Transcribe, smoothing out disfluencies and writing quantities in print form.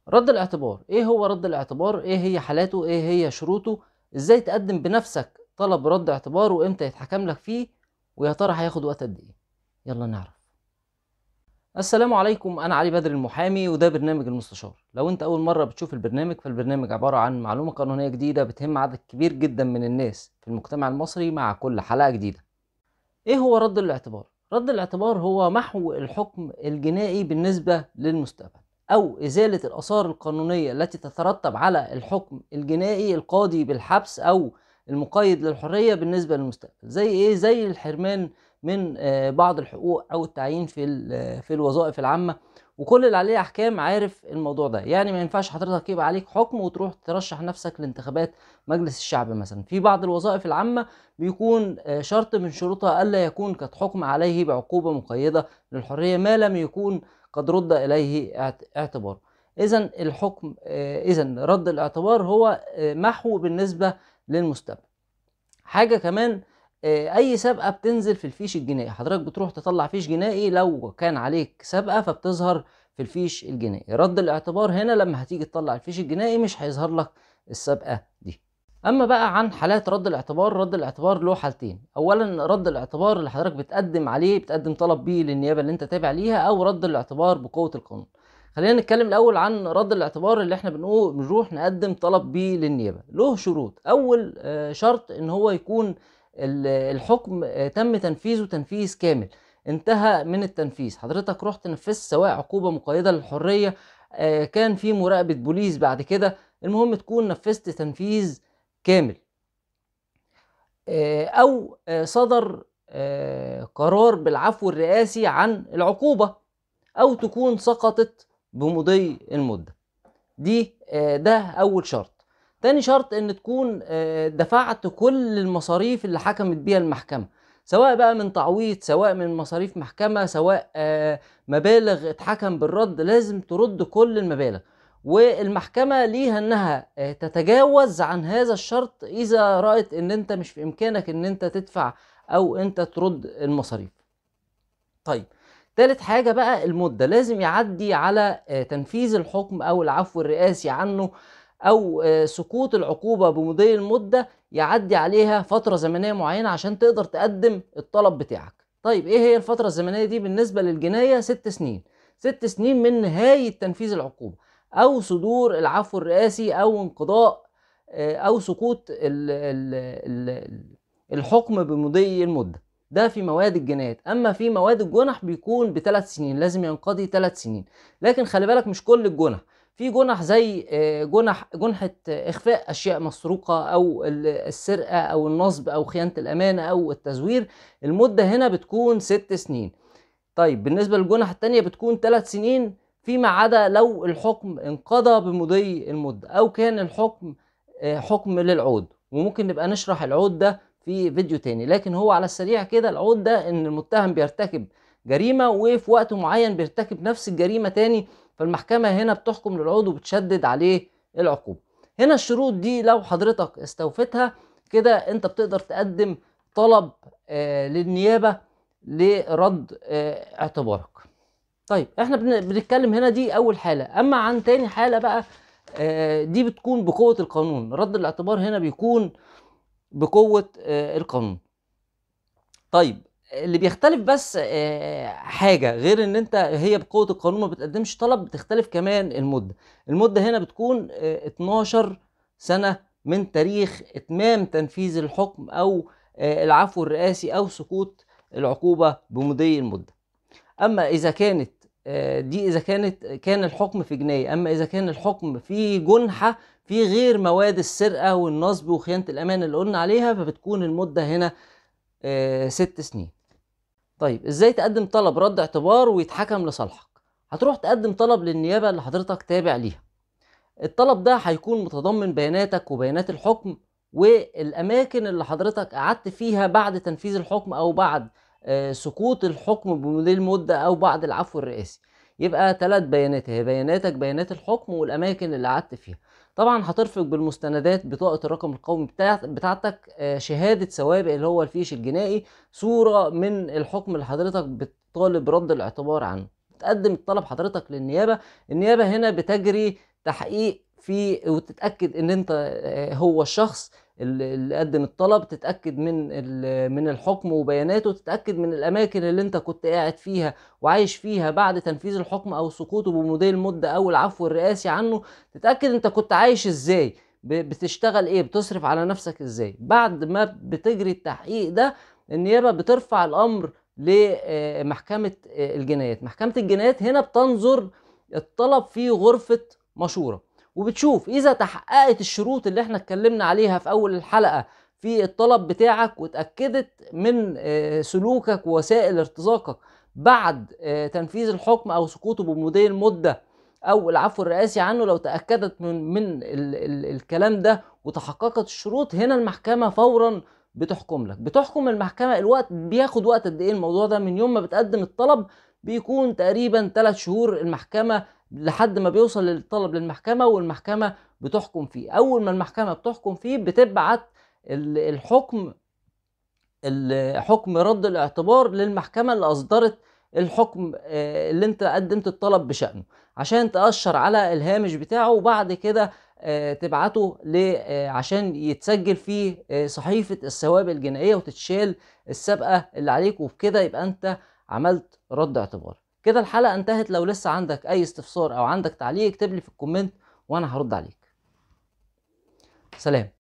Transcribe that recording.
رد الاعتبار، ايه هو رد الاعتبار؟ ايه هي حالاته؟ ايه هي شروطه؟ ازاي تقدم بنفسك طلب رد اعتبار وامتى يتحكم لك فيه؟ ويا ترى هياخد وقت قد ايه؟ يلا نعرف. السلام عليكم، انا علي بدر المحامي وده برنامج المستشار. لو انت اول مرة بتشوف البرنامج، فالبرنامج عبارة عن معلومة قانونية جديدة بتهم عدد كبير جدا من الناس في المجتمع المصري مع كل حلقة جديدة. ايه هو رد الاعتبار؟ رد الاعتبار هو محو الحكم الجنائي بالنسبة للمستقبل، او ازالة الاثار القانونية التي تترتب على الحكم الجنائي القاضي بالحبس او المقيد للحرية بالنسبة للمستقبل. زي ايه؟ زي الحرمان من بعض الحقوق او التعيين في الوظائف العامة. وكل اللي عليه احكام عارف الموضوع ده. يعني ما ينفعش حضرتك يبقى عليك حكم وتروح ترشح نفسك لانتخابات مجلس الشعب مثلا. في بعض الوظائف العامة بيكون شرط من شروطها ألا يكون قد حكم عليه بعقوبة مقيدة للحرية ما لم يكون قد رد إليه اعتبار. إذا الحكم إذا رد الاعتبار هو محو بالنسبة للمستقبل. حاجة كمان، أي سابقة بتنزل في الفيش الجنائي. حضرتك بتروح تطلع فيش جنائي، لو كان عليك سابقة فبتظهر في الفيش الجنائي. رد الاعتبار هنا لما هتيجي تطلع الفيش الجنائي مش هيظهر لك السابقة دي. اما بقى عن حالات رد الاعتبار، رد الاعتبار له حالتين. اولا رد الاعتبار اللي حضرتك بتقدم طلب بيه للنيابه اللي انت تابع ليها، او رد الاعتبار بقوه القانون. خلينا نتكلم الاول عن رد الاعتبار اللي احنا بنروح نقدم طلب بيه للنيابه. له شروط. اول شرط ان هو يكون الحكم تم تنفيذه تنفيذ كامل، انتهى من التنفيذ. حضرتك رحت نفذت سواء عقوبه مقيده للحريه، كان في مراقبه بوليس بعد كده، المهم تكون نفذت تنفيذ كامل. او صدر قرار بالعفو الرئاسي عن العقوبة، او تكون سقطت بمضي المدة دي. ده اول شرط. تاني شرط ان تكون دفعت كل المصاريف اللي حكمت بيها المحكمة، سواء بقى من تعويض، سواء من مصاريف محكمة، سواء مبالغ اتحكم بالرد. لازم ترد كل المبالغ، والمحكمة ليها انها تتجاوز عن هذا الشرط اذا رأت ان انت مش في امكانك ان انت تدفع او انت ترد المصاريف. طيب، تالت حاجة بقى المدة. لازم يعدي على تنفيذ الحكم او العفو الرئاسي عنه، او سقوط العقوبة بمضي المدة، يعدي عليها فترة زمنية معينة عشان تقدر تقدم الطلب بتاعك. طيب، ايه هي الفترة الزمنية دي؟ بالنسبة للجناية 6 سنين. 6 سنين من نهاية تنفيذ العقوبة، او صدور العفو الرئاسي، او انقضاء او سقوط الحكم بمضي المدة. ده في مواد الجنايات. اما في مواد الجنح بيكون ب3 سنين، لازم ينقضي 3 سنين. لكن خلي بالك، مش كل الجنح. في جنح زي جنحة اخفاء اشياء مسروقة، او السرقة، او النصب، او خيانة الامانة، او التزوير. المدة هنا بتكون 6 سنين. طيب، بالنسبة للجنح التانية بتكون 3 سنين، فيما عدا لو الحكم انقضى بمضي المدة، او كان الحكم حكم للعود. وممكن نبقى نشرح العود ده في فيديو تاني. لكن هو على السريع كده، العود ده ان المتهم بيرتكب جريمة وفي وقت معين بيرتكب نفس الجريمة تاني، فالمحكمة هنا بتحكم للعود وبتشدد عليه العقوبة. هنا الشروط دي لو حضرتك استوفتها كده، انت بتقدر تقدم طلب للنيابة لرد اعتبارك. طيب، احنا بنتكلم هنا دي اول حالة. اما عن تاني حالة بقى، دي بتكون بقوة القانون. رد الاعتبار هنا بيكون بقوة القانون. طيب، اللي بيختلف بس حاجة غير ان انت هي بقوة القانون ما بتقدمش طلب، بتختلف كمان المدة. المدة هنا بتكون 12 سنة من تاريخ اتمام تنفيذ الحكم، او العفو الرئاسي، او سقوط العقوبة بمضي المدة. اما اذا كانت دي اذا كان الحكم في جناية. اما اذا كان الحكم في جنحة، في غير مواد السرقة والنصب وخيانة الامان اللي قلنا عليها، فبتكون المدة هنا 6 سنين. طيب، ازاي تقدم طلب رد اعتبار ويتحكم لصالحك؟ هتروح تقدم طلب للنيابة اللي حضرتك تابع ليها. الطلب ده هيكون متضمن بياناتك وبيانات الحكم، والاماكن اللي حضرتك قعدت فيها بعد تنفيذ الحكم، او بعد سقوط الحكم بمضي المدة، او بعد العفو الرئاسي. يبقى 3 بيانات، هي بياناتك، بيانات الحكم، والاماكن اللي قعدت فيها. طبعا هترفق بالمستندات بطاقة الرقم القومي بتاعتك، شهادة سوابق اللي هو الفيش الجنائي، صورة من الحكم اللي حضرتك بتطالب رد الاعتبار عنه. تقدم الطلب حضرتك للنيابة. النيابة هنا بتجري تحقيق في وتتأكد ان انت هو الشخص اللي قدم الطلب، تتأكد من الحكم وبياناته، تتأكد من الأماكن اللي أنت كنت قاعد فيها وعايش فيها بعد تنفيذ الحكم أو سقوطه بمضي المدة أو العفو الرئاسي عنه، تتأكد أنت كنت عايش إزاي، بتشتغل إيه، بتصرف على نفسك إزاي. بعد ما بتجري التحقيق ده، النيابة بترفع الأمر لمحكمة الجنايات. محكمة الجنايات هنا بتنظر الطلب في غرفة مشورة، وبتشوف إذا تحققت الشروط اللي احنا اتكلمنا عليها في أول الحلقة في الطلب بتاعك، واتأكدت من سلوكك ووسائل ارتزاقك بعد تنفيذ الحكم أو سقوطه بمضي المدة أو العفو الرئاسي عنه. لو تأكدت من الكلام ده وتحققت الشروط، هنا المحكمة فورا بتحكم المحكمة. الوقت بياخد وقت قد إيه الموضوع ده؟ من يوم ما بتقدم الطلب بيكون تقريبا 3 شهور المحكمة لحد ما بيوصل الطلب للمحكمة والمحكمة بتحكم فيه. أول ما المحكمة بتحكم فيه بتبعت الحكم حكم رد الاعتبار للمحكمة اللي أصدرت الحكم اللي انت قدمت الطلب بشأنه، عشان تأشر على الهامش بتاعه، وبعد كده تبعته عشان يتسجل في صحيفة الثوابت الجنائية وتتشال السابقة اللي عليك، وبكده يبقى انت عملت رد اعتبار. كده الحلقة انتهت. لو لسه عندك اي استفسار او عندك تعليق اكتب لي في الكومنت وانا هرد عليك. سلام.